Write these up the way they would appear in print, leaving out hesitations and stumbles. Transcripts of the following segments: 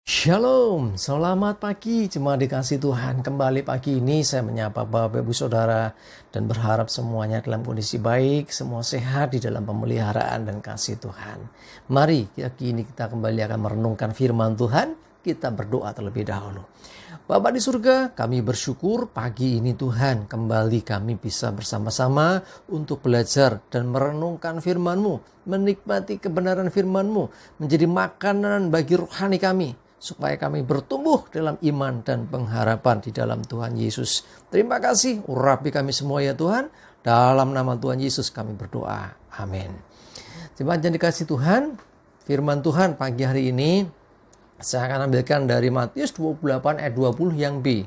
Shalom, selamat pagi jemaat dikasih Tuhan. Kembali pagi ini saya menyapa Bapak Ibu Saudara dan berharap semuanya dalam kondisi baik, semua sehat di dalam pemeliharaan dan kasih Tuhan. Mari pagi ini kita kembali akan merenungkan firman Tuhan. Kita berdoa terlebih dahulu. Bapa di surga, kami bersyukur pagi ini Tuhan kembali kami bisa bersama-sama untuk belajar dan merenungkan firman-Mu, menikmati kebenaran firman-Mu, menjadi makanan bagi rohani kami, supaya kami bertumbuh dalam iman dan pengharapan di dalam Tuhan Yesus. Terima kasih, urapi kami semua ya Tuhan. Dalam nama Tuhan Yesus kami berdoa. Amin. Jemaat yang dikasih Tuhan, firman Tuhan pagi hari ini saya akan ambilkan dari Matius 28 ayat 20 yang B.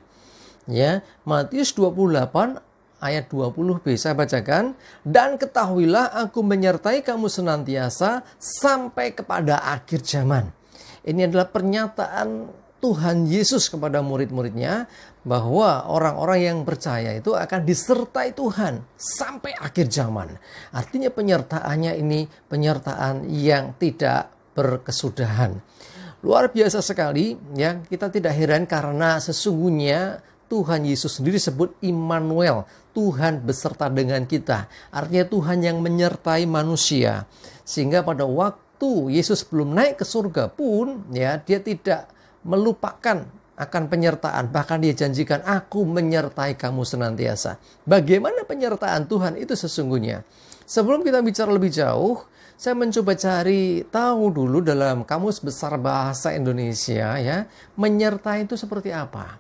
Ya, Matius 28 ayat 20b saya bacakan. Dan ketahuilah aku menyertai kamu senantiasa sampai kepada akhir zaman. Ini adalah pernyataan Tuhan Yesus kepada murid-muridnya bahwa orang-orang yang percaya itu akan disertai Tuhan sampai akhir zaman. Artinya penyertaannya ini penyertaan yang tidak berkesudahan. Luar biasa sekali ya, kita tidak heran karena sesungguhnya Tuhan Yesus sendiri sebut Immanuel, Tuhan beserta dengan kita. Artinya Tuhan yang menyertai manusia. Sehingga pada waktu Yesus belum naik ke surga pun ya, dia tidak melupakan akan penyertaan. Bahkan dia janjikan, aku menyertai kamu senantiasa. Bagaimana penyertaan Tuhan itu sesungguhnya? Sebelum kita bicara lebih jauh, saya mencoba cari tahu dulu dalam Kamus Besar Bahasa Indonesia ya, menyertai itu seperti apa.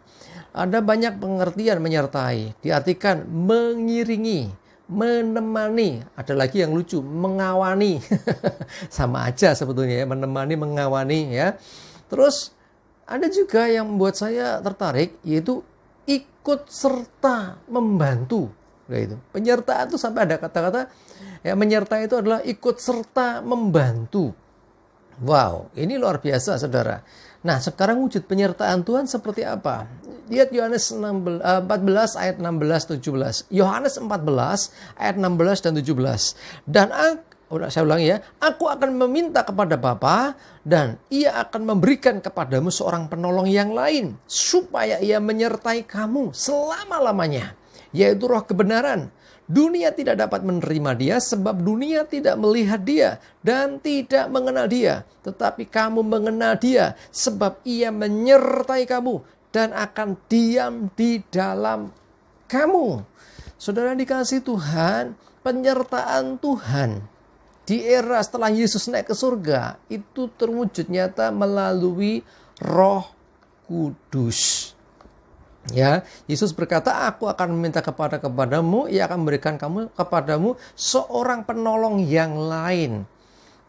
Ada banyak pengertian menyertai, diartikan mengiringi, menemani, ada lagi yang lucu, mengawani. Sama aja sebetulnya ya, menemani, mengawani ya. Terus ada juga yang membuat saya tertarik, yaitu ikut serta membantu. Gitu. Penyertaan itu sampai ada kata-kata ya, menyertai itu adalah ikut serta membantu. Wow, ini luar biasa saudara. Nah, sekarang wujud penyertaan Tuhan seperti apa? Lihat Yohanes 14 ayat 16-17. Yohanes 14 ayat 16 dan 17. Dan saya ulangi ya, aku akan meminta kepada Bapa dan ia akan memberikan kepadamu seorang penolong yang lain supaya ia menyertai kamu selama-lamanya, yaitu Roh kebenaran. Dunia tidak dapat menerima dia sebab dunia tidak melihat dia dan tidak mengenal dia. Tetapi kamu mengenal dia sebab ia menyertai kamu dan akan diam di dalam kamu. Saudara dikasih Tuhan, penyertaan Tuhan di era setelah Yesus naik ke surga itu terwujud nyata melalui Roh Kudus. Ya, Yesus berkata, aku akan meminta kepadamu, ia akan memberikan kepadamu seorang penolong yang lain.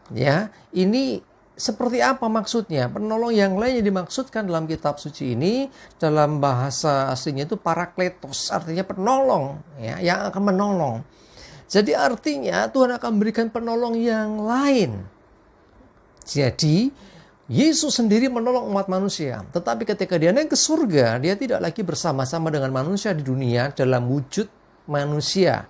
Ya, ini seperti apa maksudnya? Penolong yang lain yang dimaksudkan dalam kitab suci ini, dalam bahasa aslinya itu parakletos, artinya penolong, ya, yang akan menolong. Jadi artinya Tuhan akan memberikan penolong yang lain. Jadi Yesus sendiri menolong umat manusia. Tetapi ketika dia naik ke surga, dia tidak lagi bersama-sama dengan manusia di dunia dalam wujud manusia.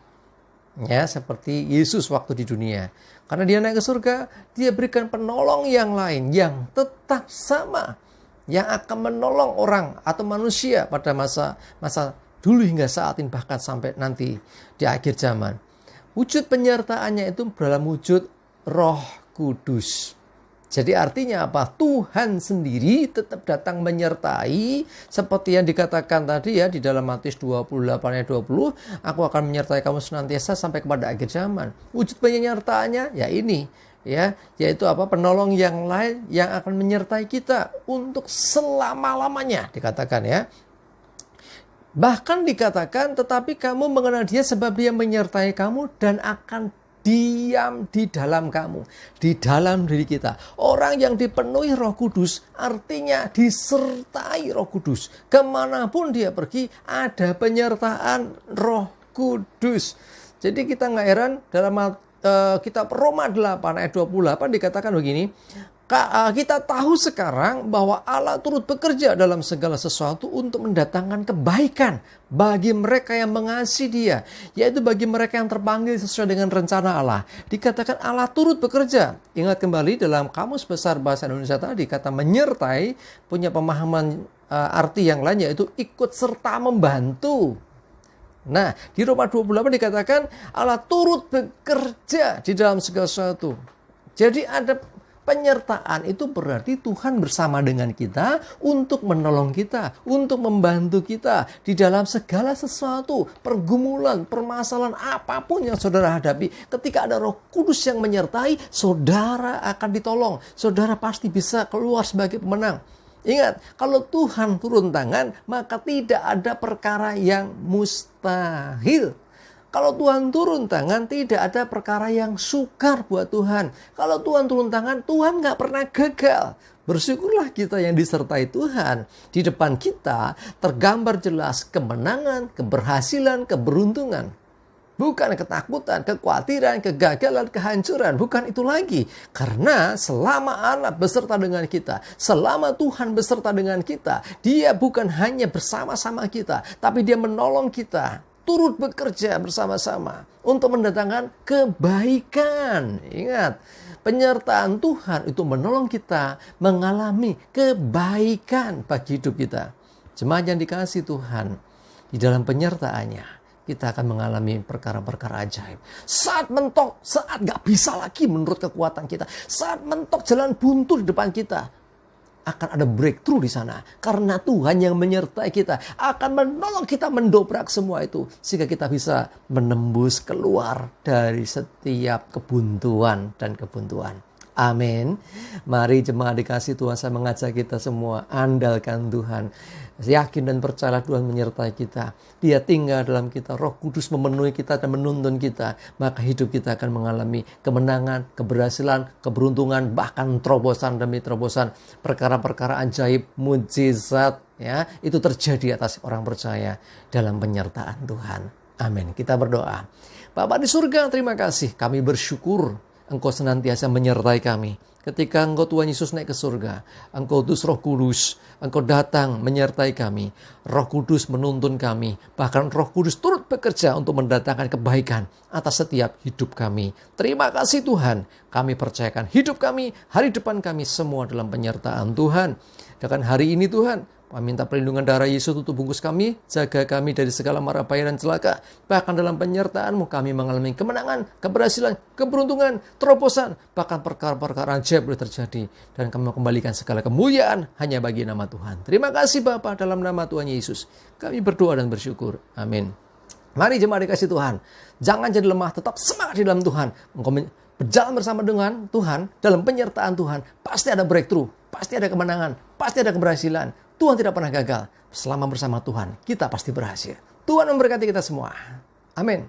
Ya, seperti Yesus waktu di dunia. Karena dia naik ke surga, dia berikan penolong yang lain yang tetap sama. Yang akan menolong orang atau manusia pada masa dulu hingga saat ini, bahkan sampai nanti di akhir zaman. Wujud penyertaannya itu dalam wujud Roh Kudus. Jadi artinya apa? Tuhan sendiri tetap datang menyertai seperti yang dikatakan tadi ya di dalam Matius 28 ayat 20, aku akan menyertai kamu senantiasa sampai kepada akhir zaman. Wujud penyertaannya ya ini ya, yaitu apa? Penolong yang lain yang akan menyertai kita untuk selama-lamanya dikatakan ya. Bahkan dikatakan tetapi kamu mengenal dia sebab dia menyertai kamu dan akan diam di dalam kamu, di dalam diri kita. Orang yang dipenuhi Roh Kudus artinya disertai Roh Kudus. Kemanapun dia pergi ada penyertaan Roh Kudus. Jadi kita nggak heran dalam kitab Roma 8 ayat 28 dikatakan begini, kita tahu sekarang bahwa Allah turut bekerja dalam segala sesuatu untuk mendatangkan kebaikan bagi mereka yang mengasihi Dia, yaitu bagi mereka yang terpanggil sesuai dengan rencana Allah. Dikatakan Allah turut bekerja. Ingat kembali dalam Kamus Besar Bahasa Indonesia tadi, kata menyertai punya pemahaman arti yang lain, yaitu ikut serta membantu. Nah, di Roma 28 dikatakan Allah turut bekerja di dalam segala sesuatu. Jadi ada penyertaan, itu berarti Tuhan bersama dengan kita untuk menolong kita, untuk membantu kita di dalam segala sesuatu, pergumulan, permasalahan apapun yang saudara hadapi. Ketika ada Roh Kudus yang menyertai, saudara akan ditolong. Saudara pasti bisa keluar sebagai pemenang. Ingat, kalau Tuhan turun tangan, maka tidak ada perkara yang mustahil. Kalau Tuhan turun tangan, tidak ada perkara yang sukar buat Tuhan. Kalau Tuhan turun tangan, Tuhan nggak pernah gagal. Bersyukurlah kita yang disertai Tuhan. Di depan kita tergambar jelas kemenangan, keberhasilan, keberuntungan. Bukan ketakutan, kekhawatiran, kegagalan, kehancuran. Bukan itu lagi. Karena selama Allah beserta dengan kita, selama Tuhan beserta dengan kita, Dia bukan hanya bersama-sama kita, tapi Dia menolong kita. Turut bekerja bersama-sama untuk mendatangkan kebaikan. Ingat, penyertaan Tuhan itu menolong kita mengalami kebaikan bagi hidup kita. Jemaat yang dikasihi Tuhan, di dalam penyertaannya, kita akan mengalami perkara-perkara ajaib. Saat mentok, saat gak bisa lagi menurut kekuatan kita, saat mentok jalan buntu di depan kita, akan ada breakthrough di sana. Karena Tuhan yang menyertai kita akan menolong kita mendobrak semua itu. Sehingga kita bisa menembus keluar dari setiap kebuntuan dan kebuntuan. Amin. Mari jemaat dikasih Tuhan, saya mengajak kita semua andalkan Tuhan. Yakin dan percaya Tuhan menyertai kita. Dia tinggal dalam kita. Roh Kudus memenuhi kita dan menuntun kita. Maka hidup kita akan mengalami kemenangan, keberhasilan, keberuntungan, bahkan terobosan demi terobosan. Perkara-perkara ajaib, mujizat, ya, itu terjadi atas orang percaya dalam penyertaan Tuhan. Amin. Kita berdoa. Bapa di surga, terima kasih. Kami bersyukur Engkau senantiasa menyertai kami. Ketika Engkau Tuhan Yesus naik ke surga, Engkau utus Roh Kudus, Engkau datang menyertai kami. Roh Kudus menuntun kami. Bahkan Roh Kudus turut bekerja untuk mendatangkan kebaikan atas setiap hidup kami. Terima kasih Tuhan. Kami percayakan hidup kami, hari depan kami semua dalam penyertaan Tuhan. Dan hari ini Tuhan, kami minta perlindungan darah Yesus untuk bungkus kami, jaga kami dari segala mara bahaya dan celaka. Bahkan dalam penyertaan-Mu kami mengalami kemenangan, keberhasilan, keberuntungan, terobosan. Bahkan perkara-perkara ajaib boleh terjadi. Dan kami kembalikan segala kemuliaan hanya bagi nama Tuhan. Terima kasih Bapa, dalam nama Tuhan Yesus. Kami berdoa dan bersyukur. Amin. Mari jemaat dikasih Tuhan. Jangan jadi lemah, tetap semangat di dalam Tuhan. Engkau berjalan bersama dengan Tuhan, dalam penyertaan Tuhan. Pasti ada breakthrough, pasti ada kemenangan, pasti ada keberhasilan. Tuhan tidak pernah gagal. Selama bersama Tuhan, kita pasti berhasil. Tuhan memberkati kita semua. Amin.